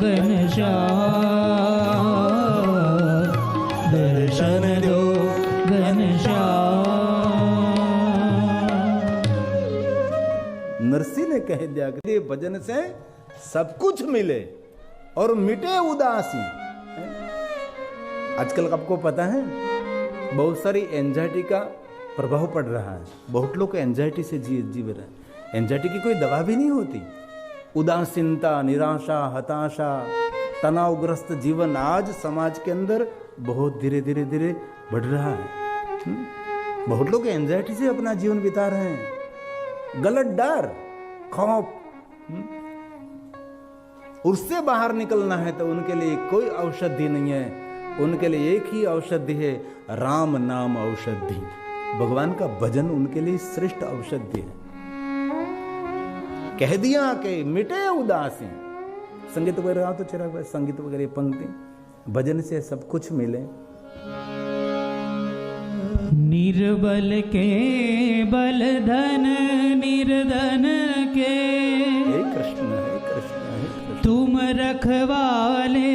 घनश्याम दर्शन दो घनश्याम। नरसिंह ने कह दिया कि भजन से सब कुछ मिले और मिटे उदासी। आजकल आपको पता है बहुत सारी एंजाइटी का प्रभाव पड़ रहा है। बहुत लोग एंजाइटी से जी रहे हैं। एंजाइटी की कोई दवा भी नहीं होती। उदासीनता, निराशा, हताशा, तनावग्रस्त जीवन आज समाज के अंदर बहुत धीरे धीरे धीरे बढ़ रहा है। बहुत लोग एंजाइटी से अपना जीवन बिता रहे हैं। गलत डर, खौफ, उससे बाहर निकलना है तो उनके लिए कोई औषधि नहीं है। उनके लिए एक ही औषधि है, राम नाम औषधि। भगवान का भजन उनके लिए श्रेष्ठ औषधि है। कह दिया कि मिटे उदासी। संगीत वगैरह तो चिराग भाई, संगीत वगैरह पंक्ति, भजन से सब कुछ मिले। निर्बल के बल धन, निर्धन के हे कृष्ण, हे कृष्ण, हे कृष्ण। तुम रखवाले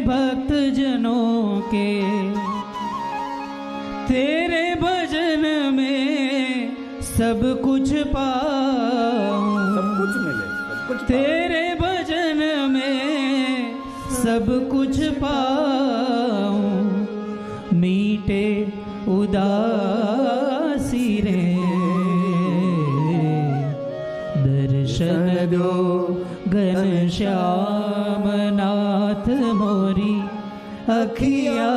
भक्त जनों के, तेरे भजन में सब कुछ पाऊं, सब कुछ मिले, सब कुछ तेरे भजन में सब कुछ पाऊं। मीटे उदासी रे दर्शन दो घनश्याम नाथ मोरी अखिया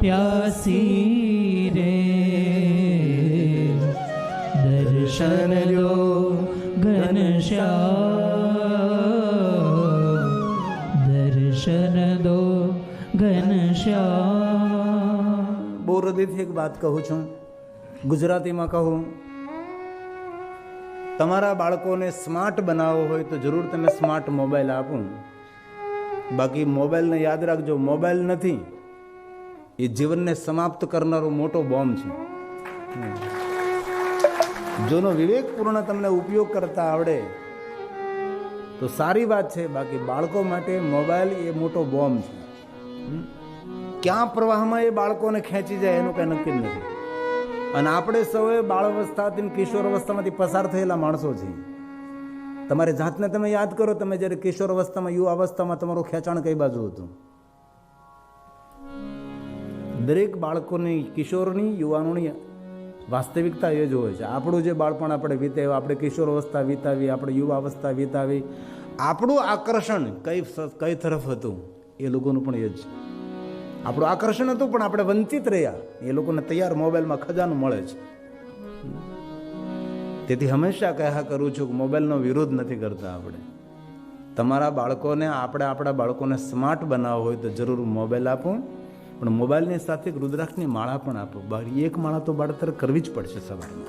प्यासी रे। दर्शन दो घनश्याम, दर्शन दो घनश्याम। બહુ હૃદયથી એક વાત કહું છું, ગુજરાતીમાં કહું, તમારા બાળકોને સ્માર્ટ બનાવવો હોય તો જરૂર તમે સ્માર્ટ મોબાઈલ આપો. બાકી મોબાઈલને યાદ રાખજો, મોબાઈલ નથી, એ જીવનને સમાપ્ત કરનારો મોટો બોમ્બ છે. જોનો વિવેકપૂર્ણ તમને ઉપયોગ કરતા આવડે તો સારી વાત છે. બાકી બાળકો માટે મોબાઈલ એ મોટો બોમ્બ છે. ક્યાં પ્રવાહમાં એ બાળકોને ખેંચી જાય એનું કંઈ નક્કી નથી. અને આપણે સૌએ બાળ અવસ્થાથી કિશોર અવસ્થામાંથી પસાર થયેલા માણસો છીએ. તમારી જાતને તમે યાદ કરો, તમે જ્યારે કિશોર અવસ્થામાં, યુવા અવસ્થામાં તમારું ખેંચાણ કઈ બાજુ હતું? દરેક બાળકોની, કિશોરની, યુવાનોની વાસ્તવિકતા એ જ હોય છે. આપણું જે બાળપણ આપણે વિતાવ્યું, આપણે કિશોર અવસ્થા વિતાવી, આપણે યુવા અવસ્થા વિતાવી, આપણું આકર્ષણ કઈ તરફ હતું એ લોકોનું પણ એ જ. આપણું આકર્ષણ હતું પણ આપણે વંચિત રહ્યા. એ લોકોને તૈયાર મોબાઈલમાં ખજાનું મળે છે. તેથી હંમેશા કહ્યા કરું છું કે મોબાઈલનો વિરોધ નથી કરતા આપણે. તમારા બાળકોને, આપણે આપણા બાળકોને સ્માર્ટ બનાવવા હોય તો જરૂર મોબાઈલ આપો, પણ મોબાઈલની સાથે રુદ્રાક્ષની માળા પણ આપો. એક માળા તો બાળતર કરવી જ પડશે સવારમાં.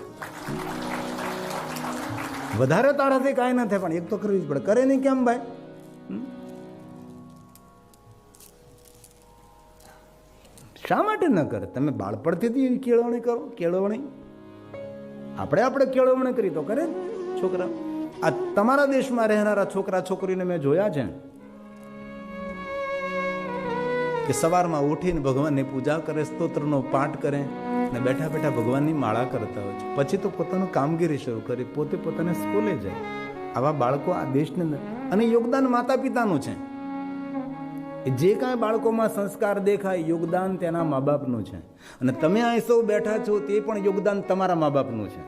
વધારે તારાથી કાંઈ ન થાય પણ એક તો કરવી જ પડે. કરે નહીં કેમ ભાઈ? શા માટે ન કરે? તમે બાળપણથી એવી કેળવણી કરો. કેળવણી આપણે કેળવણી કરી તો કરે છોકરા. આ તમારા દેશમાં રહેનારા છોકરા છોકરીને મેં જોયા છે કે સવારમાં ઉઠીને ભગવાનની પૂજા કરે, સ્તોત્રનો પાઠ કરે અને બેઠા બેઠા ભગવાનની માળા કરતા હોય છે. પછી તો પોતાનું કામગીરી શરૂ કરી, પોતે પોતાને સ્કૂલે જાય. આવા બાળકો આ દેશની અંદર, અને યોગદાન માતા પિતાનું છે. જે કાંઈ બાળકોમાં સંસ્કાર દેખાય, યોગદાન તેના મા બાપનું છે. અને તમે અહીં સૌ બેઠા છો તે પણ યોગદાન તમારા મા બાપનું છે.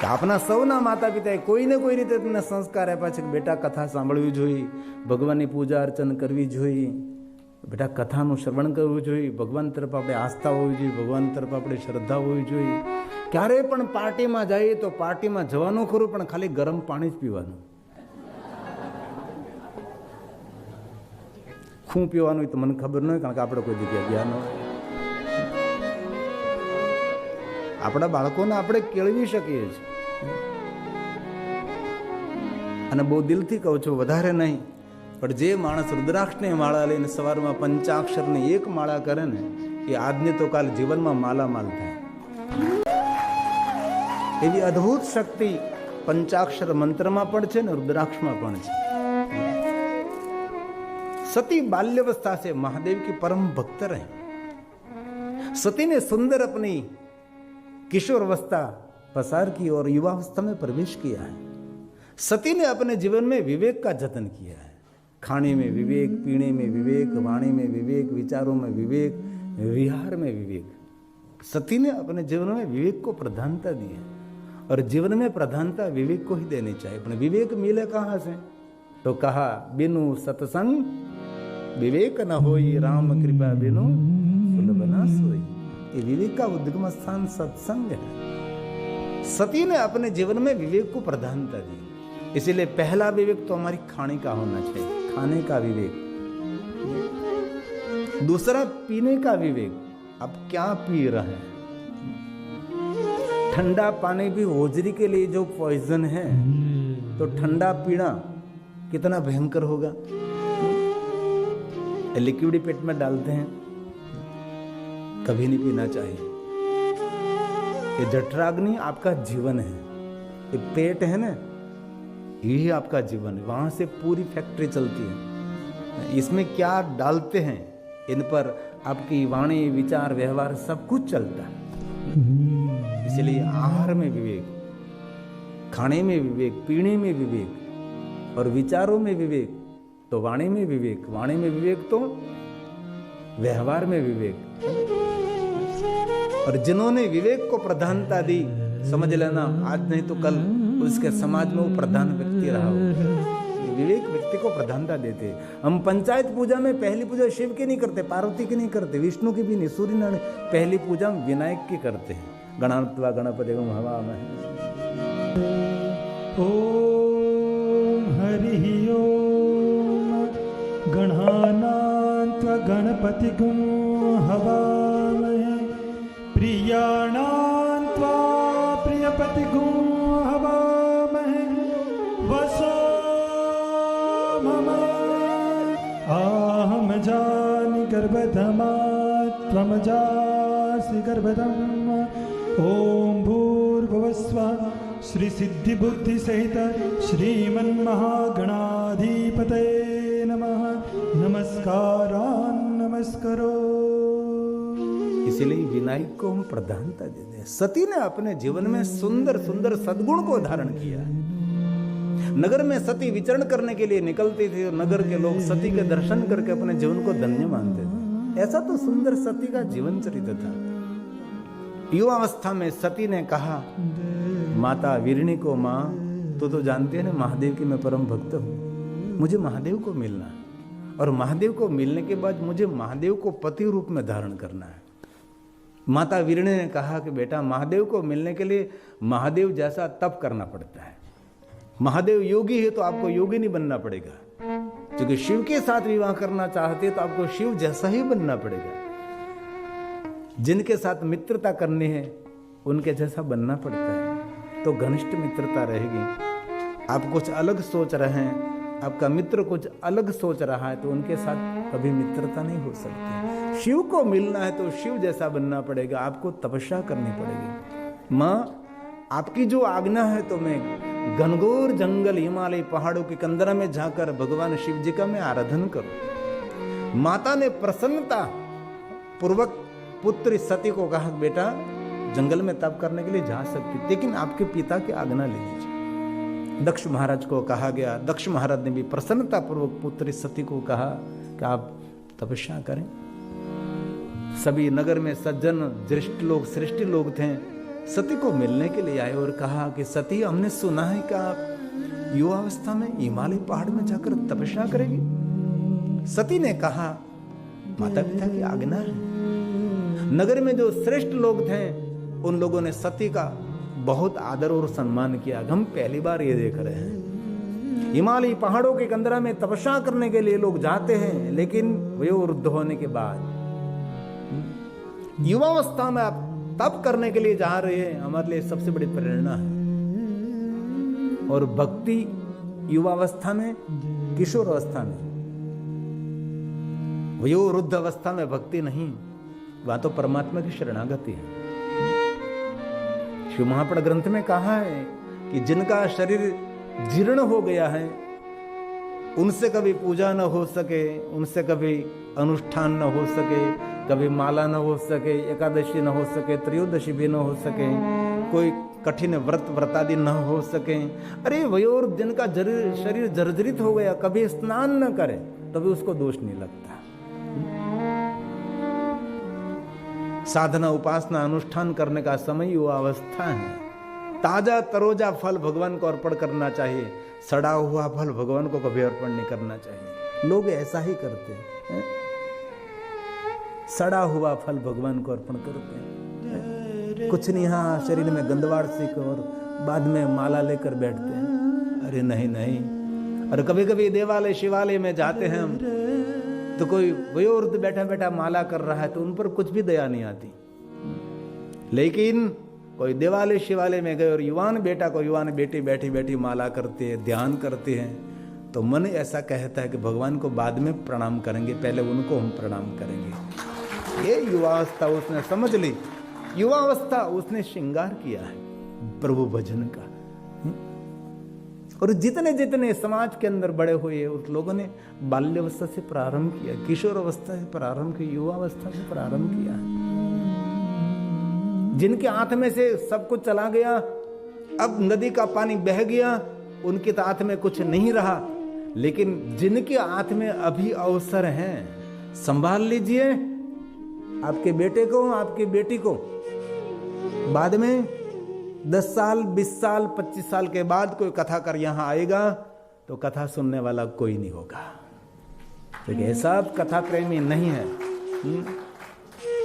આપના સૌના માતા પિતાએ કોઈને કોઈ રીતે તમને સંસ્કાર આપ્યા છે કે બેટા કથા સાંભળવી જોઈએ, ભગવાનની પૂજા અર્ચન કરવી જોઈએ, બેટા કથાનું શ્રવણ કરવું જોઈએ, ભગવાન તરફ આપણે આસ્થા હોવી જોઈએ, ભગવાન તરફ આપણે શ્રદ્ધા હોવી જોઈએ. ક્યારેય પણ પાર્ટીમાં જઈએ તો પાર્ટીમાં જવાનું ખરું, પણ ખાલી ગરમ પાણી જ પીવાનું. શું પીવાનું હોય તો મને ખબર ન હોય, કારણ કે આપણે કોઈ જગ્યાએ ગયા ન હોય. આપણા બાળકોને આપણે કેળવી શકીએ છીએ. અને બહુ દિલથી કહું છું, વધારે નહીં, પણ જે માણસ રુદ્રાક્ષની માળા લઈને સવારમાં પંચાક્ષરની એક માળા કરે ને, એ આજની તો કાલ જીવનમાં માલામાલ થાય. એવી અદ્ભુત શક્તિ પંચાક્ષર મંત્રમાં પણ છે ને રુદ્રાક્ષમાં પણ છે. सती बाल्यावस्था से महादेव की परम भक्त रहे. सती ने सुंदर अपनी किशोर अवस्था पसार की और युवावस्था में प्रवेश किया है. सती ने अपने जीवन में विवेक का जतन किया है. खाने में विवेक, पीने में विवेक, वाणी में विवेक, विचारों में विवेक, विहार में विवेक. सती ने अपने जीवन में विवेक को प्रधानता दी है और जीवन में प्रधानता विवेक को ही देनी चाहिए. अपने विवेक मिले कहाँ से? तो कहा बिनु सत्संग विवेक न होई, राम कृपा बिनु सुलभ न सोई. ये विवेक का उद्गम स्थान सत्संग है. सती ने अपने जीवन में विवेक को प्रधानता दी. इसीलिए पहला विवेक तो हमारी खाने का होना चाहिए, खाने का विवेक. दूसरा पीने का विवेक. अब क्या पी रहे हैं? ठंडा पानी भी होजरी के लिए जो पॉइजन है, तो ठंडा पीना कितना भयंकर होगा. लिक्विड पेट में डालते हैं, कभी नहीं पीना चाहिए. ये जठराग्नि आपका जीवन है. ये पेट है ना, यही आपका जीवन है. वहां से पूरी फैक्ट्री चलती है. इसमें क्या डालते हैं, इन पर आपकी वाणी, विचार, व्यवहार सब कुछ चलता है. इसलिए आहार में विवेक, खाने में विवेक, पीने में विवेक और विचारों में विवेक. तो वाणी में विवेक, वाणी में विवेक तो व्यवहार में विवेक. और जिन्होंने विवेक को प्रधानता दी, समझ लेना आज नहीं तो कल उसके समाज में वो प्रधान व्यक्ति रहा हो. विवेक व्यक्ति को प्रधानता देते. हम पंचायत पूजा में पहली पूजा शिव की नहीं करते, पार्वती की नहीं करते, विष्णु की भी नहीं, सूर्य नारायण. पहली पूजा विनायक की करते हैं. गणात्वा गणपति हवा में. ओम हरि ओम गणानान्त्वा गणपतिगुं हवामहे प्रियाणान्त्वा प्रियपतिगुं हवामहे वसो मम आहम जानि गर्भधमा त्वं जासि गर्भधम्. ओम भूर्भुवस्वः श्री सिद्धि बुद्धि सहित श्रीमन्महागणाधिपतये नमः. नमस्कारान् नमस्करो. इसलिए विनायक को हम प्रधानता देते हैं. सती ने अपने जीवन में सुंदर सुंदर सद्गुण को धारण किया. नगर में सती विचरण करने के लिए निकलती थी और नगर के लोग सती के दर्शन करके अपने जीवन को धन्य मानते थे. ऐसा तो सुंदर सती का जीवन चरित्र था. युवावस्था में सती ने कहा माता वीरणी को, माँ तो जानते हैं ना महादेव की मैं परम भक्त हूँ, मुझे महादेव को मिलना है. और महादेव को मिलने के बाद मुझे महादेव को पति रूप में धारण करना है. माता वीरणी ने कहा कि बेटा महादेव को मिलने के लिए महादेव जैसा तप करना पड़ता है. महादेव योगी है तो आपको योगी नहीं बनना पड़ेगा. क्योंकि शिव के साथ विवाह करना चाहते तो आपको शिव जैसा ही बनना पड़ेगा. जिनके साथ मित्रता करनी है उनके जैसा बनना पड़ता है, तो घनिष्ठ मित्रता रहेगी. आप कुछ अलग सोच रहे हैं, आपका मित्र कुछ अलग सोच रहा है, तो उनके साथ कभी मित्रता नहीं हो सकती. शिव को मिलना है तो शिव जैसा बनना पड़ेगा. आपको तपस्या करनी पड़ेगी. माँ आपकी जो आज्ञा है तो मैं घनघोर जंगल, हिमालय, पहाड़ों की कंदरा में जाकर भगवान शिव जी का मैं आराधन करूं. माता ने प्रसन्नता पूर्वक पुत्री सती को कहा बेटा जंगल में तप करने के लिए जा सकती, लेकिन आपके पिता की आज्ञा ले लीजिए. दक्ष महाराज को कहा गया. दक्ष महाराज ने भी प्रसन्नता पूर्वक पुत्री सती को कहा कि आप तपस्या करें. सभी नगर में सज्जन, ज्येष्ठ लोग, श्रेष्ठ लोग थे, सती को मिलने के लिए आए और कहा कि सती हमने सुना है कि आप युवावस्था में हिमालय पहाड़ में जाकर तपस्या करेगी. सती ने कहा माता पिता की आज्ञा है. नगर में जो श्रेष्ठ लोग थे उन लोगों ने सती का बहुत आदर और सम्मान किया. हम पहली बार ये देख रहे हैं हिमालय पहाड़ों के कंदरा में तपस्या करने के लिए लोग जाते हैं, लेकिन वे वृद्ध होने के बाद युवावस्था में आप तप करने के लिए जा रहे हैं. हमारे लिए सबसे बड़ी प्रेरणा है. और भक्ति युवावस्था में, किशोर अवस्था में, वयोवृद्ध अवस्था में भक्ति नहीं. वहां तो परमात्मा की शरणागति है. शिव महापुराण ग्रंथ में कहा है कि जिनका शरीर जीर्ण हो गया है, उनसे कभी पूजा न हो सके, उनसे कभी अनुष्ठान न हो सके, कभी माला न हो सके, एकादशी न हो सके, त्रयोदशी भी न हो सके, कोई कठिन व्रत व्रतादि न हो सके। अरे वयोर जिनका शरीर जर्जरित हो गया, कभी स्नान न करे, तभी उसको दोष नहीं लगता। साधना उपासना अनुष्ठान करने का समय युवा अवस्था है। ताजा तरोजा फल भगवान को अर्पण करना चाहिए, सड़ा हुआ फल भगवान को कभी अर्पण नहीं करना चाहिए। लोग ऐसा ही करते हैं, सड़ा हुआ फल भगवान को अर्पण करते हैं। कुछ नहीं, हाँ शरीर में गंदवाड़ सीख और बाद में माला लेकर बैठते हैं। अरे नहीं नहीं। और कभी कभी देवालय शिवालय में जाते हैं हम, तो कोई वयोवृद्ध बैठा बैठा माला कर रहा है तो उन पर कुछ भी दया नहीं आती। लेकिन कोई देवालय शिवालय में गए और युवान बेटा को युवान बेटी बैठी बैठी माला करते हैं, ध्यान करते हैं, तो मन ऐसा कहता है कि भगवान को बाद में प्रणाम करेंगे, पहले उनको हम प्रणाम करेंगे। ये युवावस्था उसने समझ ली, युवावस्था उसने श्रृंगार किया है प्रभु भजन का। और जितने जितने समाज के अंदर बड़े हुए उस लोगों ने बाल्यावस्था से प्रारंभ किया, किशोर अवस्था से प्रारंभ किया, युवावस्था से प्रारंभ किया। जिनके हाथ में से सब कुछ चला गया, अब नदी का पानी बह गया, उनके हाथ में कुछ नहीं रहा। लेकिन जिनके हाथ में अभी अवसर हैं, संभाल लीजिए आपके बेटे को, आपकी बेटी को। बाद में 10 साल 20 साल 25 साल के बाद कोई कथा कर यहां आएगा तो कथा सुनने वाला कोई नहीं होगा, क्योंकि ऐसा कथा प्रेमी नहीं है।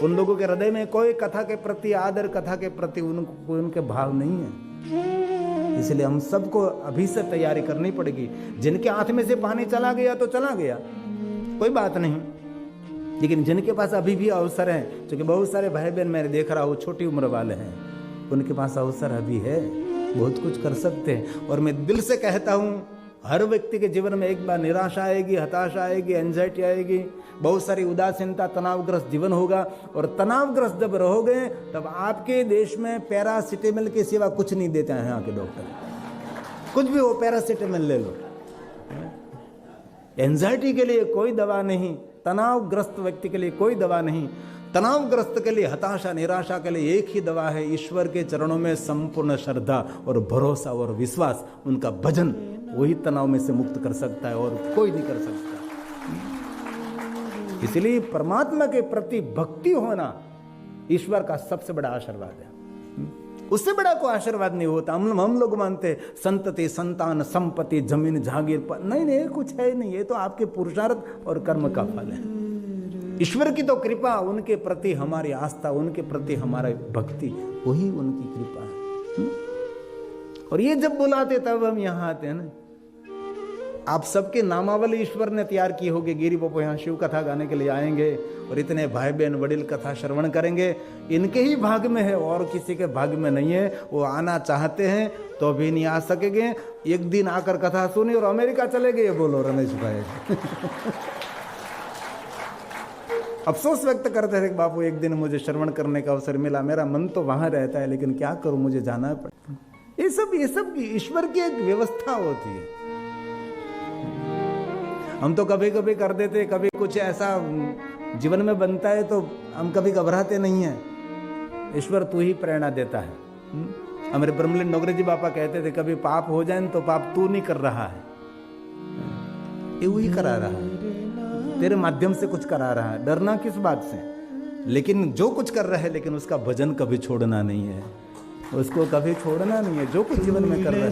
उन लोगों के हृदय में कोई कथा के प्रति आदर, कथा के प्रति उनको उनके भाव नहीं है। इसलिए हम सबको अभी से तैयारी करनी पड़ेगी। जिनके हाथ में से पानी चला गया तो चला गया, कोई बात नहीं, लेकिन जिनके पास अभी भी अवसर है, क्योंकि बहुत सारे भाई बहन मैंने देख रहा हूँ छोटी उम्र वाले हैं, उनके पास अवसर अभी है, बहुत कुछ कर सकते हैं। और मैं दिल से कहता हूँ, हर व्यक्ति के जीवन में एक बार निराशा आएगी, हताशा आएगी, एंजाइटी आएगी, बहुत सारी उदासीनता, तनावग्रस्त जीवन होगा। और तनावग्रस्त जब रहोगे तब आपके देश में पैरासिटामोल के सिवा कुछ नहीं देते हैं यहाँ के डॉक्टर। कुछ भी हो, पैरासिटामोल ले लो। एंजाइटी के लिए कोई दवा नहीं, तनावग्रस्त व्यक्ति के लिए कोई दवा नहीं। तनावग्रस्त के लिए, हताशा निराशा के लिए एक ही दवा है, ईश्वर के चरणों में संपूर्ण श्रद्धा और भरोसा और विश्वास, उनका भजन, वही तनाव में से मुक्त कर सकता है और कोई नहीं कर सकता। इसलिए परमात्मा के प्रति भक्ति होना ईश्वर का सबसे बड़ा आशीर्वाद है। उससे बड़ा कोई आशीर्वाद नहीं होता। हम लोग मानते संतति, संतान, संपत्ति, जमीन, जागीर, नहीं नहीं, कुछ है नहीं, ये तो आपके पुरुषार्थ और कर्म का फल है। ईश्वर की तो कृपा, उनके प्रति हमारी आस्था, उनके प्रति हमारी भक्ति, वही उनकी कृपा है। और ये जब बुलाते तब हम यहाँ आते हैं ना। आप सबके नामावली ईश्वर ने तैयार की होगी। गिरी बापू यहाँ शिव कथा गाने के लिए आएंगे और इतने भाई बहन वडिल कथा श्रवण करेंगे, इनके ही भाग में है और किसी के भाग में नहीं है। वो आना चाहते हैं तो भी नहीं आ सकेंगे। एक दिन आकर कथा सुनी और अमेरिका चले गए, बोलो रमेश भाई। अफसोस व्यक्त करते थे कि बापू एक दिन मुझे श्रवण करने का अवसर मिला, मेरा मन तो वहां रहता है, लेकिन क्या करूं, मुझे जाना पड़ता। ये सब ईश्वर की एक व्यवस्था होती है। हम तो कभी कभी कर देते, कभी कुछ ऐसा जीवन में बनता है तो हम कभी घबराते नहीं हैं। ईश्वर तू ही प्रेरणा देता है। हमारे ब्रह्मलीन नौकरी जी बापा कहते थे, कभी पाप हो जाए तो पाप तू नहीं कर रहा है, ये वही करा रहा है, तेरे माध्यम से कुछ करा रहा है। डरना किस बात से? लेकिन जो कुछ कर रहा है, लेकिन उसका भजन कभी छोड़ना नहीं है, उसको कभी छोड़ना नहीं है, जो कुछ जीवन में कर रहा है।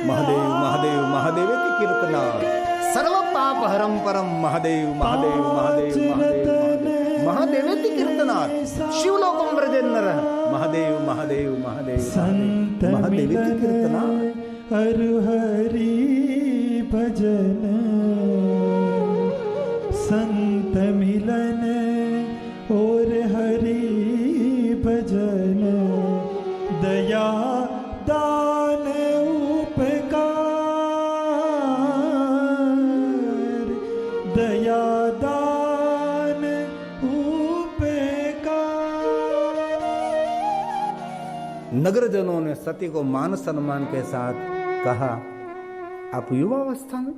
महादेव महादेव महादेवेति कीर्तना सर्व पाप हरम परम महादेव महादेव महादेव महादेव महादेवेति कीर्तना शिवलोकम व्रजेन नरः महादेव महादेव महादेव महादेवेति कीर्तना। हरु हरि भजन संत मिलन और हरि भजन दया दान उपकार नगरजनों ने सती को मान सम्मान के साथ कहा, आप युवावस्था में